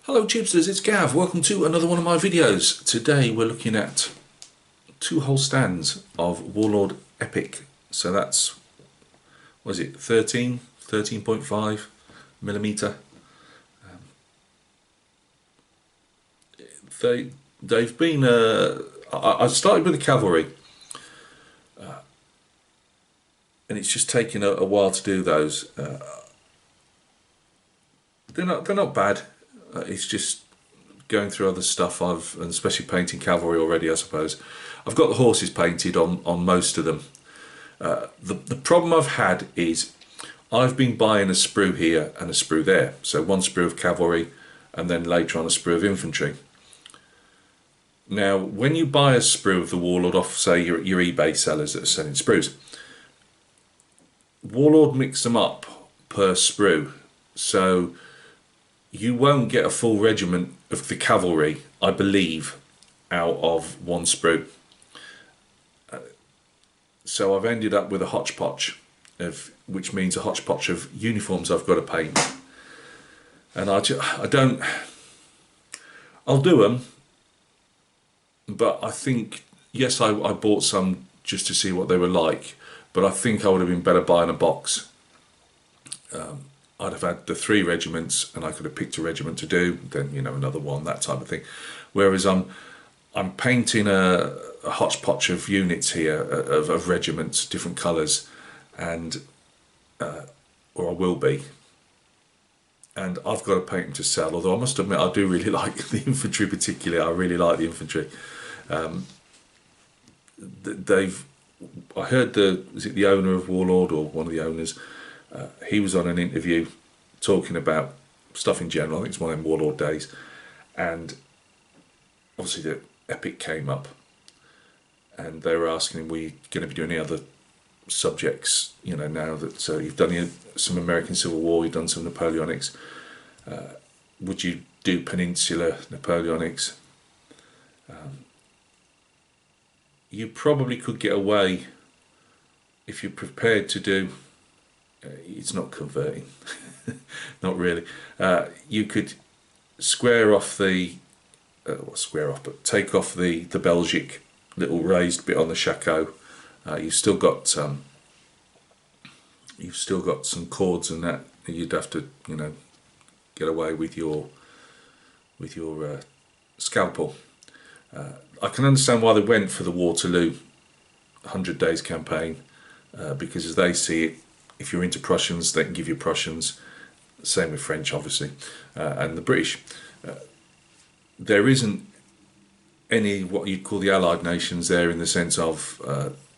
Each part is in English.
Hello Chipsters, it's Gav. Welcome to another one of my videos. Today we're looking at two whole stands of Warlord Epic. So that's, what is it, 13.5 millimeter. They've been, I started with the cavalry, and it's just taken a while to do those. They're not bad. It's just going through other stuff, and especially painting cavalry already, I suppose. I've got the horses painted on most of them. The problem I've had is I've been buying a sprue here and a sprue there. So one sprue of cavalry and then later on a sprue of infantry. Now, when you buy a sprue of the Warlord off, say, your eBay sellers that are selling sprues, Warlord mix them up per sprue. So you won't get a full regiment of the cavalry, I believe, out of one sprue. So I've ended up with a hodgepodge, which means a hodgepodge of uniforms I've got to paint. And I'll do them, but I think, yes, I bought some just to see what they were like, but I think I would have been better buying a box. I'd have had the 3 regiments and I could have picked a regiment to do, then, you know, another one, that type of thing. Whereas I'm painting a hodgepodge of units here, of regiments, different colours, and or I will be. And I've got to paint them to sell, although I must admit I do really like the infantry particularly. I really like the infantry. I heard the owner of Warlord, or one of the owners, he was on an interview talking about stuff in general. I think it's one of them Warlord days, and obviously the Epic came up, and they were asking him, "Were you going to be doing any other subjects? You know, now that you've done some American Civil War, you've done some Napoleonics. Would you do Peninsular Napoleonics?" You probably could get away if you're prepared to do. It's not converting, not really. You could square off the, but take off the Belgic little raised bit on the shako. You've still got some cords and that you'd have to, you know, get away with your scalpel. I can understand why they went for the Waterloo 100 Days campaign, because as they see it, if you're into Prussians, they can give you Prussians. Same with French, obviously, and the British. There isn't any what you'd call the Allied nations there, in the sense of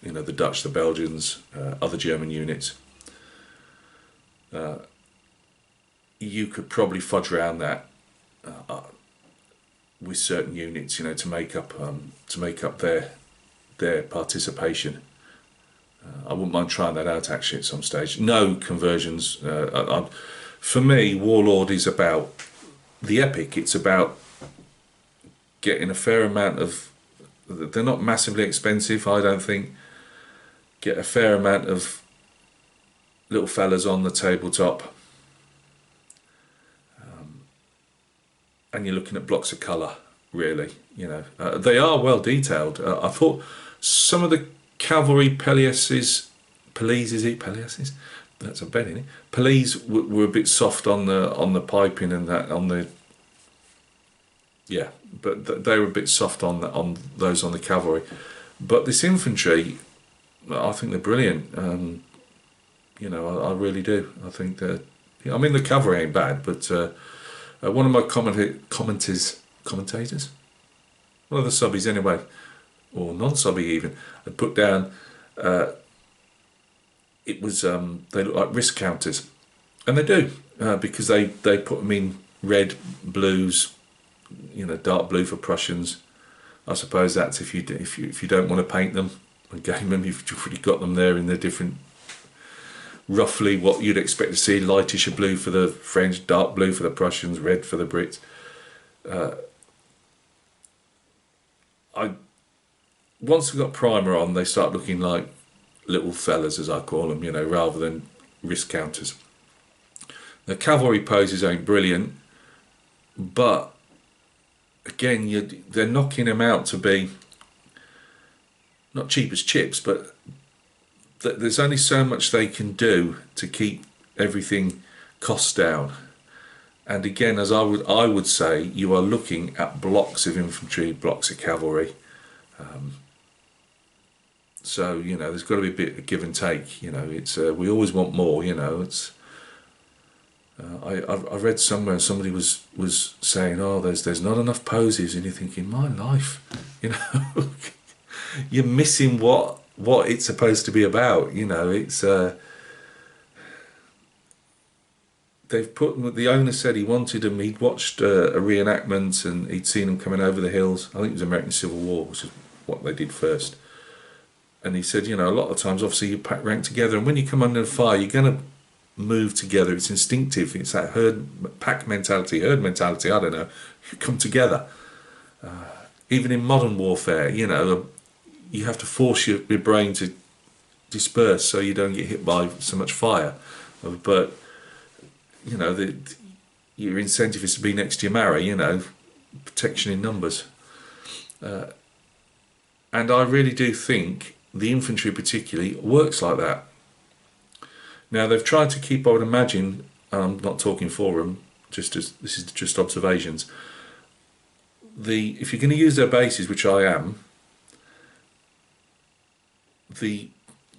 you know, the Dutch, the Belgians, other German units. You could probably fudge around that with certain units, you know, to make up their participation. I wouldn't mind trying that out actually at some stage. No conversions. For me, Warlord is about the Epic. It's about getting a fair amount of. They're not massively expensive, I don't think. Get a fair amount of little fellas on the tabletop, and you're looking at blocks of colour. Really, you know, they are well detailed. I thought some of the cavalry pellises, that's a bed in it. Pellises were a bit soft on the piping and that but they were a bit soft on those on the cavalry. But this infantry, I think they're brilliant. You know, I really do. I think that, I mean, the cavalry ain't bad, but one of my commentators, one of the subbies anyway, or non-subby even, had put down, it was, they look like wrist counters, and they do, because they put them in red, blues, you know, dark blue for Prussians. I suppose that's if you don't want to paint them and game them, you've already got them there in the different, roughly what you'd expect to see: lightish blue for the French, dark blue for the Prussians, red for the Brits. Once we got primer on, they start looking like little fellas, as I call them, you know, rather than wrist counters. The cavalry poses ain't brilliant, but again, they're knocking them out to be not cheap as chips, but there's only so much they can do to keep everything costs down. And again, as I would say, you are looking at blocks of infantry, blocks of cavalry. So there's got to be a bit of give and take. It's we always want more. It's I read somewhere somebody was saying, oh, there's not enough poses, and you're thinking, my life, you're missing what it's supposed to be about. It's they've put, the owner said he wanted them, he'd watched a reenactment and he'd seen them coming over the hills. I think it was American Civil War, which is what they did first. And he said, a lot of times, obviously, you pack rank together, and when you come under the fire, you're going to move together. It's instinctive. It's that pack mentality, herd mentality. I don't know. You come together. Even in modern warfare, you have to force your brain to disperse so you don't get hit by so much fire. But your incentive is to be next to your marrow. Protection in numbers. And I really do think the infantry particularly works like that. Now they've tried to keep, I would imagine, I'm not talking for them, this is just observations. If you're going to use their bases, which I am, the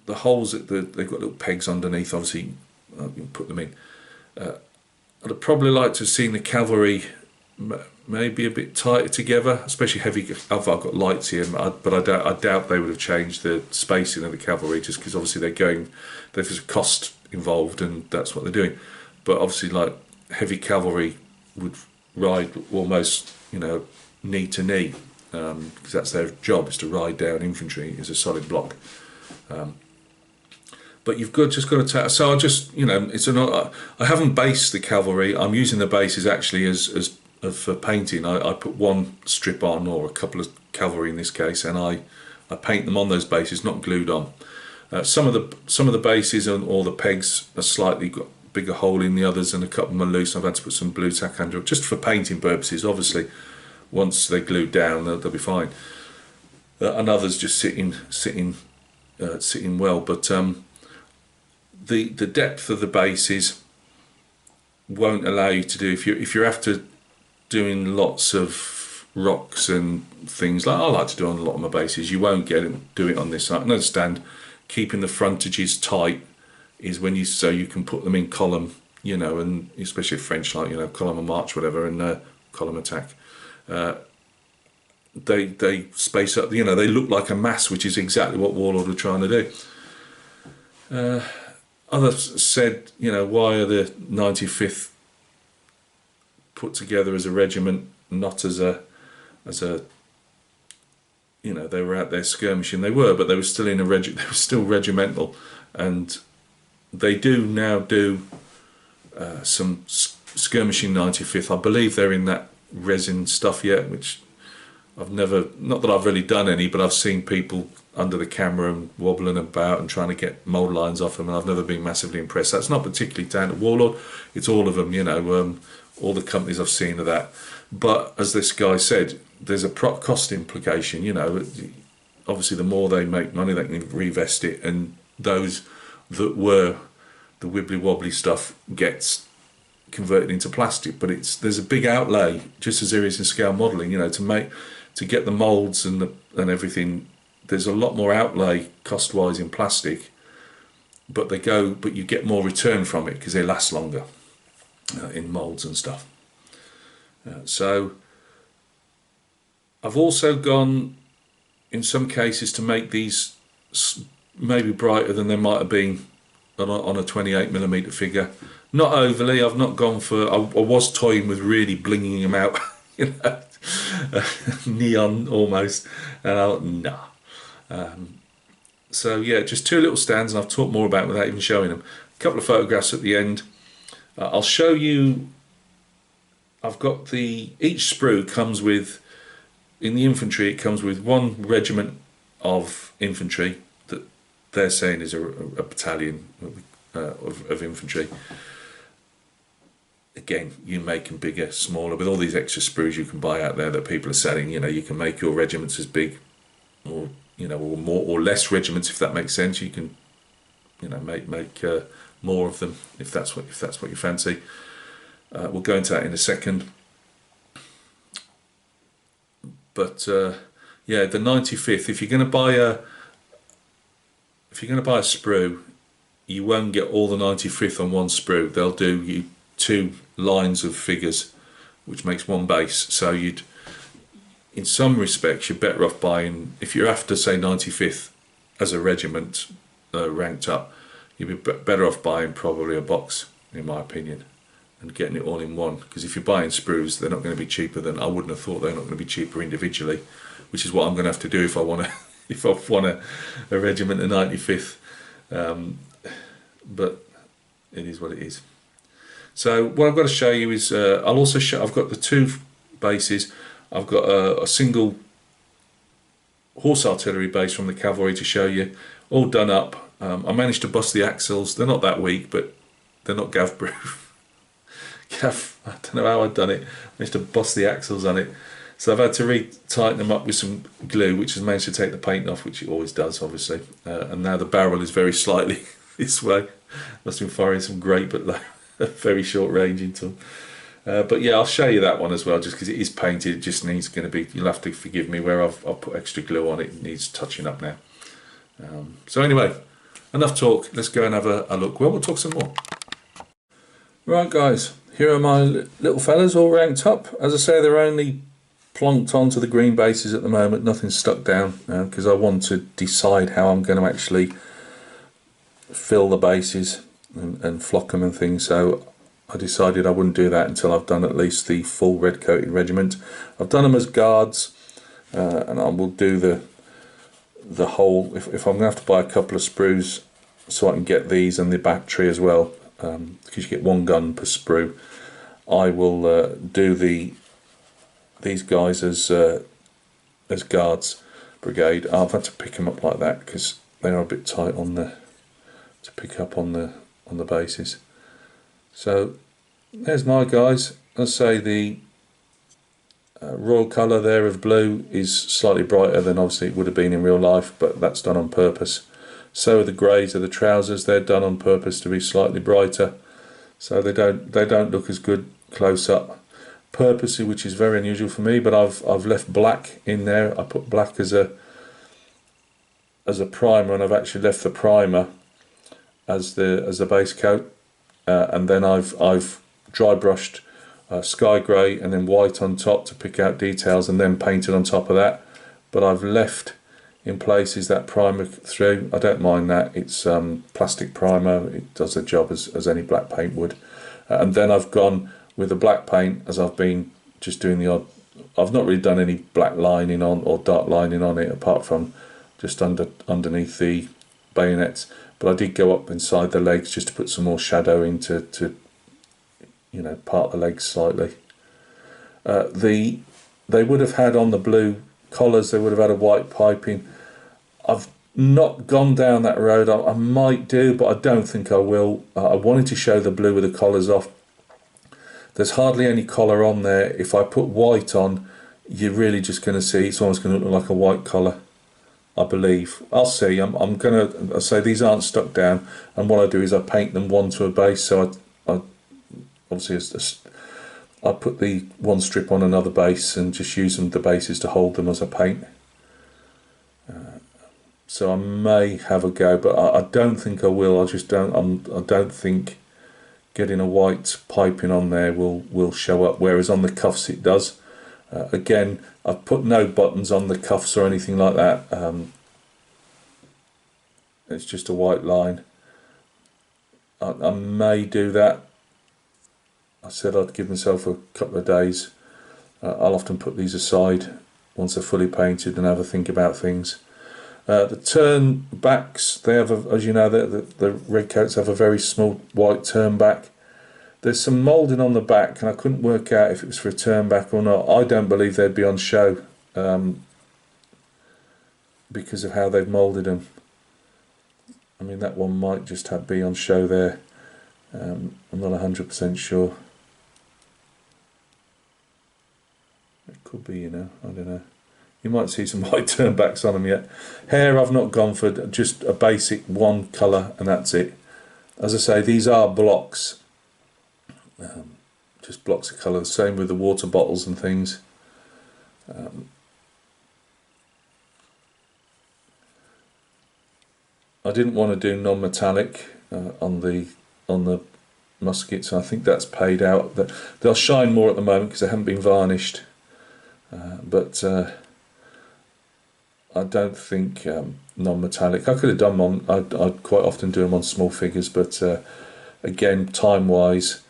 holes they've got little pegs underneath. Obviously, you can put them in. I'd probably like to have seen the cavalry maybe a bit tighter together, especially heavy. I've got lights here, but I doubt they would have changed the spacing of the cavalry, just because obviously there's a cost involved, and that's what they're doing. But obviously, like heavy cavalry would ride almost, knee to knee, because that's their job, is to ride down infantry as a solid block. But you've just got to. So I just, I haven't based the cavalry. I'm using the bases actually as for painting. I put one strip on, or a couple of cavalry in this case, and I paint them on those bases, not glued on. Some of the bases or the pegs are slightly got bigger hole in the others, and a couple of them are loose. I've had to put some blue tack under it, just for painting purposes. Obviously, once they're glued down, they'll be fine. And others just sitting well. But the depth of the bases won't allow you to do, if you're after doing lots of rocks and things like I like to do on a lot of my bases, you won't do it on this. I understand keeping the frontages tight is so you can put them in column, and especially French, like column of march, whatever, and column attack. They space up, they look like a mass, which is exactly what Warlord were trying to do. Others said, why are the 95th put together as a regiment, not as a they were out there skirmishing. They were, but they were still in they were still regimental, and they do now do some skirmishing 95th. I believe they're in that resin stuff yet, which I've never, not that I've really done any, but I've seen people under the camera and wobbling about and trying to get mould lines off them, and I've never been massively impressed. That's not particularly down to Warlord, it's all of them, all the companies I've seen of that. But as this guy said, there's a cost implication, obviously the more they make money, they can reinvest it, and those that were the wibbly wobbly stuff gets converted into plastic. But there's a big outlay, just as there is in scale modelling, to get the moulds and everything. There's a lot more outlay cost-wise in plastic, but you get more return from it because they last longer in moulds and stuff. So I've also gone, in some cases, to make these maybe brighter than they might have been on a 28mm figure. Not overly. I've not gone for. I was toying with really blinging them out, neon almost, and I thought, nah. So yeah, just two little stands, and I've talked more about it without even showing them. A couple of photographs at the end. I'll show you. I've got each sprue comes with, in the infantry, it comes with one regiment of infantry that they're saying is a battalion of infantry. again, you make them bigger, smaller, with all these extra sprues you can buy out there that people are selling. You know, you can make your regiments as big, or you know, or more or less regiments, if that makes sense. You can, you know, make more of them if that's what you fancy. We'll go into that in a second. But yeah, the 95th. If you're going to buy a sprue, you won't get all the 95th on one sprue. They'll do you 2 lines of figures, which makes one base. So you'd, in some respects, you're better off buying, if you're after say 95th as a regiment ranked up, you'd be better off buying probably a box, in my opinion, and getting it all in one. Because if you're buying sprues, they're not going to be cheaper than, I wouldn't have thought they're not going to be cheaper individually, which is what I'm going to have to do if I want to, if I want a regiment of 95th. But it is what it is. So what I've got to show you is, I'll also show, I've got the 2 bases. I've got a single horse artillery base from the cavalry to show you, all done up. I managed to bust the axles. They're not that weak, but they're not gav proof. I don't know how I've done it. I managed to bust the axles on it. So I've had to re-tighten them up with some glue, which has managed to take the paint off, which it always does, obviously. And now the barrel is very slightly this way. Must have been firing some great but low, very short range into them. But yeah, I'll show you that one as well, just because it is painted. It just needs going to be, you'll have to forgive me where I've put extra glue on it. It needs touching up now. So anyway, enough talk. Let's go and have a look. Well, we'll talk some more. Right, guys, here are my little fellas all ranked up. As I say, they're only plonked onto the green bases at the moment. Nothing's stuck down because I want to decide how I'm going to actually fill the bases and flock them and things. So I decided I wouldn't do that until I've done at least the full red coated regiment. I've done them as guards, and I will do the whole, if I'm going to have to buy a couple of sprues so I can get these and the battery as well, because you get 1 gun per sprue, I will do these guys as guards brigade. I've had to pick them up like that because they are a bit tight on to pick up on the bases. So there's my guys. I'll say the royal colour there of blue is slightly brighter than obviously it would have been in real life, but that's done on purpose. So are the greys of the trousers. They're done on purpose to be slightly brighter, so they don't look as good close up. Purposely, which is very unusual for me, but I've left black in there. I put black as a primer, and I've actually left the primer as the base coat, and then I've dry brushed sky grey and then white on top to pick out details, and then painted on top of that. But I've left in places that primer through. I don't mind that. It's plastic primer. It does the job as any black paint would. And then I've gone with the black paint, as I've been just doing the odd. I've not really done any black lining on or dark lining on it, apart from just underneath the bayonets. But I did go up inside the legs just to put some more shadow into, you know, part the legs slightly. They would have had on the blue collars, they would have had a white piping. I've not gone down that road. I might do, but I don't think I will. I wanted to show the blue with the collars off. There's hardly any collar on there. If I put white on, you're really just going to see, it's almost going to look like a white collar, I believe. I'll see. I'm going to say these aren't stuck down, and what I do is I paint them one to a base. So I obviously I put the one strip on another base and just use the bases to hold them as I paint. So I may have a go, but I don't think I will. I don't think getting a white piping on there will show up, whereas on the cuffs it does. Again, I've put no buttons on the cuffs or anything like that. It's just a white line. I may do that. I said I'd give myself a couple of days. I'll often put these aside once they're fully painted and have a think about things. The turn backs, they have, as you know, the red coats have a very small white turn back. There's some moulding on the back, and I couldn't work out if it was for a turn back or not. I don't believe they'd be on show because of how they've moulded them. I mean, that one might just be on show there. I'm not 100% sure. It could be, you know, I don't know. You might see some white turnbacks on them yet. Hair, I've not gone for just a basic one colour and that's it. As I say, these are blocks. Just blocks of colour. Same with the water bottles and things. I didn't want to do non-metallic on the muskets. I think that's paid out. They'll shine more at the moment because they haven't been varnished. But I don't think non-metallic. I could have done one. I'd quite often do them on small figures, but again, time-wise,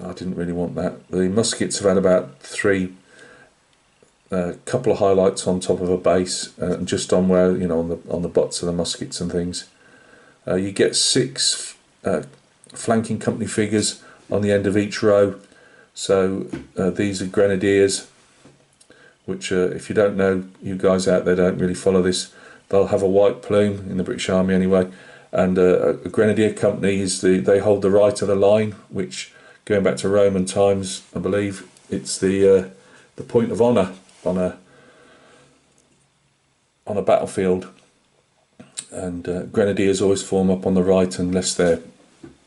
I didn't really want that. The muskets have had about three, couple of highlights on top of a base, just on where, you know, on the butts of the muskets and things. You get 6 flanking company figures on the end of each row. So these are grenadiers, which if you don't know, you guys out there don't really follow this, they'll have a white plume in the British Army anyway, and a grenadier company is they hold the right of the line, which, going back to Roman times, I believe it's the point of honour on a battlefield, and grenadiers always form up on the right unless they're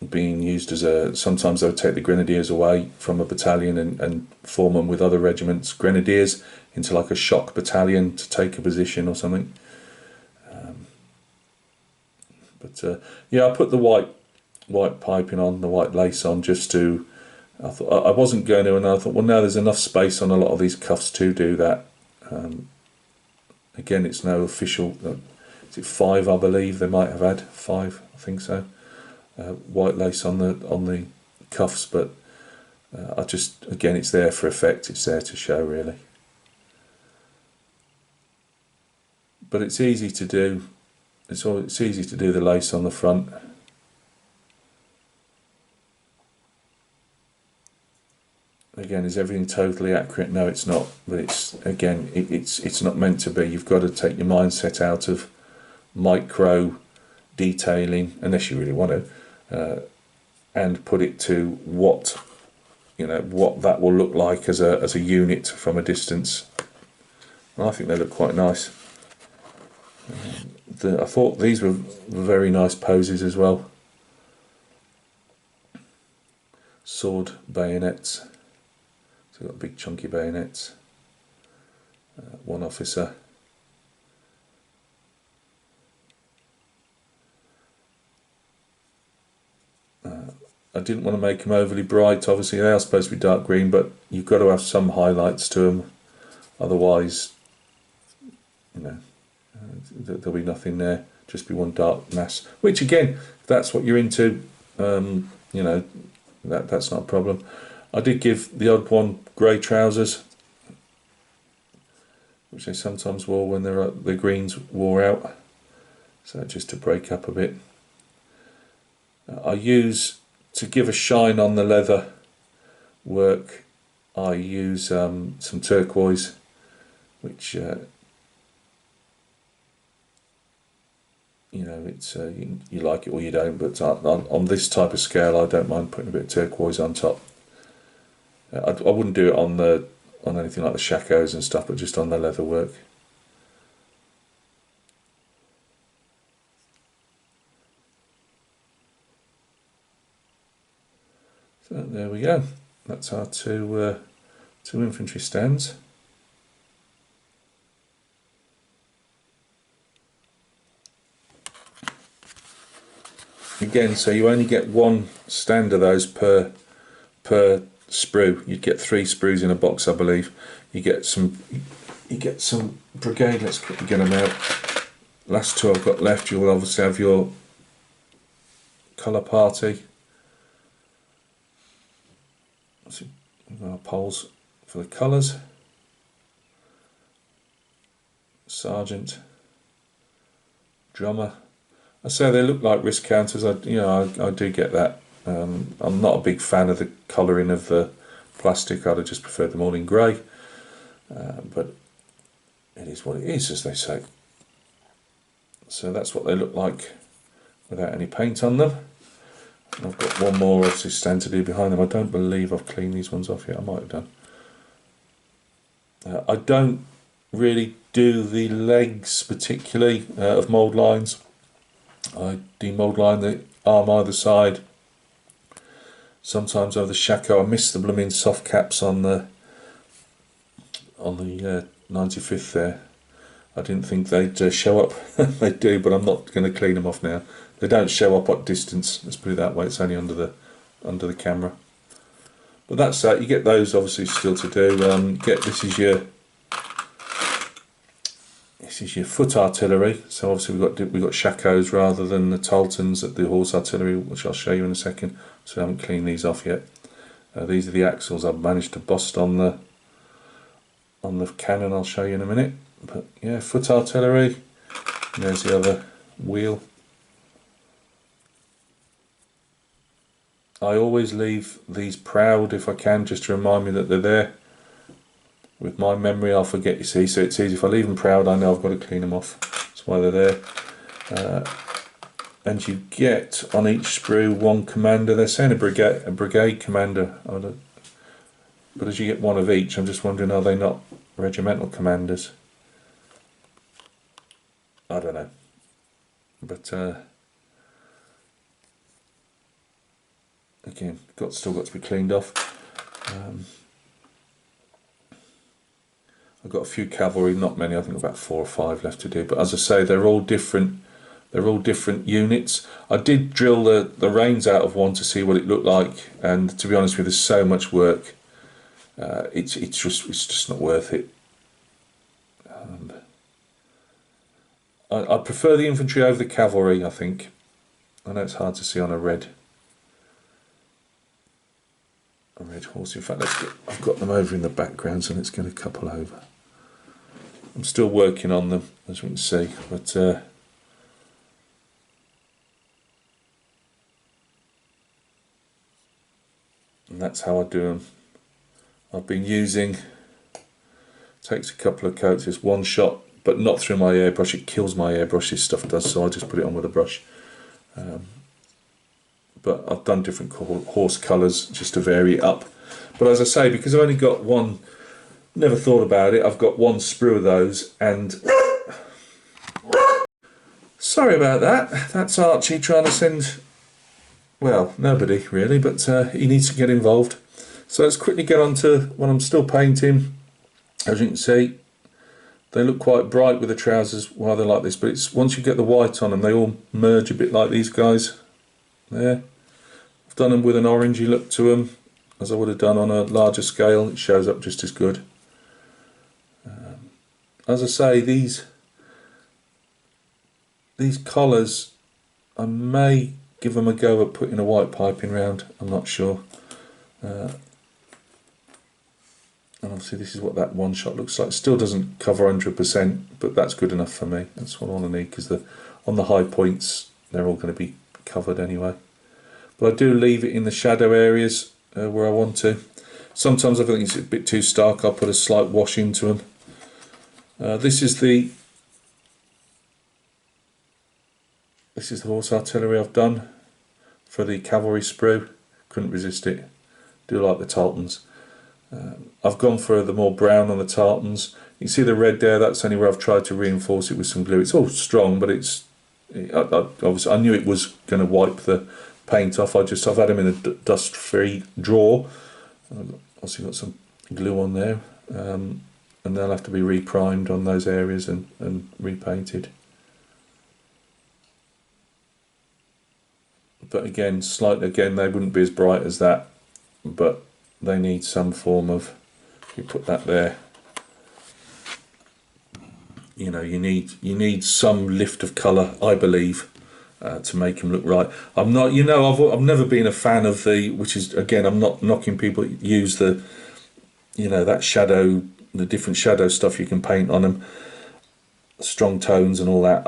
being used as a. Sometimes they'll take the grenadiers away from a battalion and form them with other regiments, grenadiers, into like a shock battalion to take a position or something. But yeah, I put the white piping on, the white lace on, just to. I thought I wasn't going to, and I thought, well, now there's enough space on a lot of these cuffs to do that. Again, it's no official. Is it 5? I believe they might have had 5. I think so. White lace on the cuffs, but I just, again, it's there for effect. It's there to show, really. But it's easy to do. It's easy to do the lace on the front. Again, is everything totally accurate? No, it's not. But it's, again, it's not meant to be. You've got to take your mindset out of micro detailing, unless you really want to, and put it to what, you know, what that will look like as a unit from a distance. And I think they look quite nice. I thought these were very nice poses as well. Sword bayonets. So we've got big chunky bayonets. One officer. I didn't want to make them overly bright. Obviously they are supposed to be dark green, but you've got to have some highlights to them. Otherwise, you know, there'll be nothing there. Just be one dark mass. Which again, if that's what you're into, you know, that's not a problem. I did give the odd one grey trousers, which they sometimes wore when the greens wore out. So just to break up a bit. I use, to give a shine on the leather work, I use some turquoise, which you know, it's you like it or you don't, but on this type of scale I don't mind putting a bit of turquoise on top. I wouldn't do it on anything like the shakos and stuff, but just on the leather work. So there we go. That's our two infantry stands. Again, so you only get one stand of those per sprue. You'd get 3 sprues in a box, I believe. You get some brigade. Let's quickly get them out. Last 2 I've got left. You'll obviously have your colour party. So our poles for the colours. Sergeant, drummer. I say they look like wrist counters. I do get that. I'm not a big fan of the colouring of the plastic. I'd have just preferred them all in grey, but it is what it is, as they say. So that's what they look like without any paint on them. And I've got one more obviously stand to do behind them. I don't believe I've cleaned these ones off yet. I might have done. I don't really do the legs particularly of mould lines. I demould line the arm either side. Sometimes over the shako. I miss the blooming soft caps on the 95th there. I didn't think they'd show up. They do, but I'm not going to clean them off now. They don't show up at distance. Let's put it that way. It's only under the camera. But that's that. You get those obviously still to do. This is your foot artillery. So obviously we've got shakos rather than the Taltons at the horse artillery, which I'll show you in a second. So I haven't cleaned these off yet. These are the axles I've managed to bust on the cannon. I'll show you in a minute. But yeah, foot artillery. And there's the other wheel. I always leave these proud if I can, just to remind me that they're there. With my memory, I'll forget, you see, so it's easy. If I leave them proud, I know I've got to clean them off. That's why they're there. And you get on each sprue one commander. They're saying a brigade commander, but as you get one of each, I'm just wondering, are they not regimental commanders? I don't know. But again, still got to be cleaned off. I've got a few cavalry, not many. I think about 4 or 5 left to do. But as I say, they're all different. They're all different units. I did drill the reins out of one to see what it looked like, and to be honest with you, there's so much work. It's just not worth it. I prefer the infantry over the cavalry. I think. I know it's hard to see on a red horse. In fact, I've got them over in the background, so let's get a couple over. I'm still working on them, as we can see, but and that's how I do them. I've been using, takes a couple of coats, it's one shot, but not through my airbrush. It kills my airbrush, this stuff does, so I just put it on with a brush. But I've done different horse colours just to vary it up. But as I say, because I've only got one, never thought about it, I've got one sprue of those, and sorry about that, that's Archie trying to send, well, nobody really, but he needs to get involved. So let's quickly get on to what I'm still painting. As you can see, they look quite bright with the trousers while they're like this, but it's once you get the white on them, they all merge a bit like these guys there. I've done them with an orangey look to them, as I would have done on a larger scale. It shows up just as good. As I say, these collars, I may give them a go at putting a white piping round. I'm not sure. And obviously this is what that one shot looks like. It still doesn't cover 100%, but that's good enough for me. That's what I want to need, because on the high points they're all going to be covered anyway. But I do leave it in the shadow areas where I want to. Sometimes I think it's a bit too stark, I'll put a slight wash into them. This is the horse artillery I've done for the cavalry sprue. Couldn't resist it. Do like the Taltons. I've gone for the more brown on the Tartans. You can see the red there, that's only where I've tried to reinforce it with some glue. It's all strong, but obviously I knew it was going to wipe the paint off. I've had them in a dust-free drawer. I've also got some glue on there, and they'll have to be reprimed on those areas and repainted. But again, they wouldn't be as bright as that, but they need some form of, you put that there, you know, you need some lift of colour, I believe, to make them look right. I'm not, you know, I've never been a fan of which is, again, I'm not knocking people that use the, you know, that shadow, the different shadow stuff you can paint on them, strong tones and all that.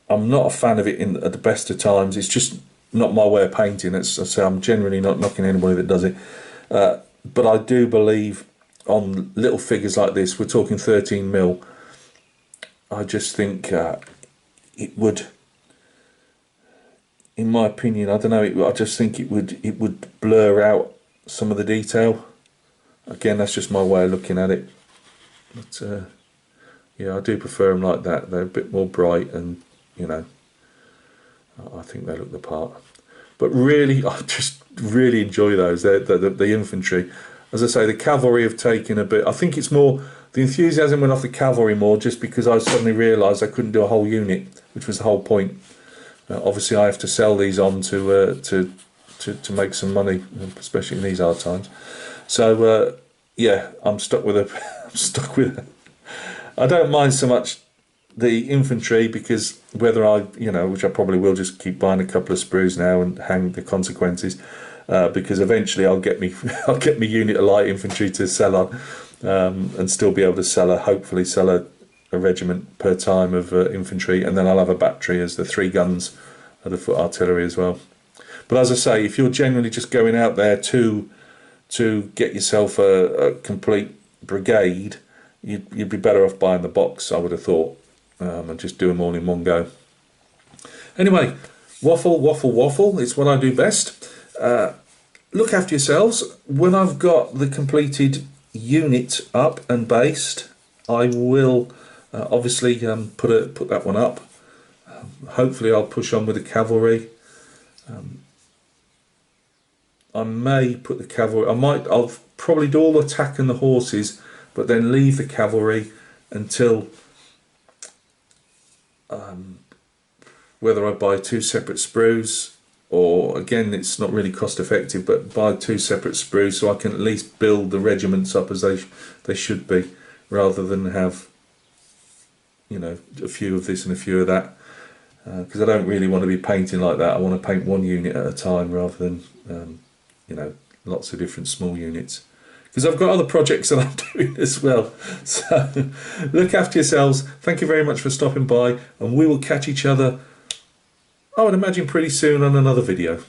I'm not a fan of it at the best of times. It's just not my way of painting. I say I'm generally not knocking anybody that does it. But I do believe on little figures like this, we're talking 13mm, I just think it would, in my opinion, I don't know, I just think it would blur out some of the detail. Again, that's just my way of looking at it. But yeah, I do prefer them like that. They're a bit more bright, and you know, I think they look the part. But really, I just really enjoy those. The infantry. As I say, the cavalry have taken a bit. I think it's more, the enthusiasm went off the cavalry more just because I suddenly realised I couldn't do a whole unit, which was the whole point. Obviously, I have to sell these on to make some money, especially in these hard times. So yeah, I'm stuck with a. I'm stuck with a. I don't mind so much the infantry, because whether I, you know, which I probably will, just keep buying a couple of sprues now and hang the consequences, because eventually I'll get me I'll get me unit of light infantry to sell on, and still be able to sell hopefully sell a regiment per time of infantry, and then I'll have a battery as the 3 guns of the foot artillery as well. But as I say, if you're generally just going out there to get yourself a complete brigade, you'd be better off buying the box, I would have thought, and just do them all in one go. Anyway, waffle, it's what I do best. Look after yourselves. When I've got the completed unit up and based, I will obviously put that one up. Hopefully I'll push on with the cavalry. I may put the cavalry, I'll probably do all the attack and the horses, but then leave the cavalry until whether I buy 2 separate sprues, or again, it's not really cost effective, but buy 2 separate sprues so I can at least build the regiments up as they should be, rather than have, you know, a few of this and a few of that, because I don't really want to be painting like that. I want to paint one unit at a time rather than you know, lots of different small units, because I've got other projects that I'm doing as well. So look after yourselves. Thank you very much for stopping by, and we will catch each other, I would imagine, pretty soon on another video.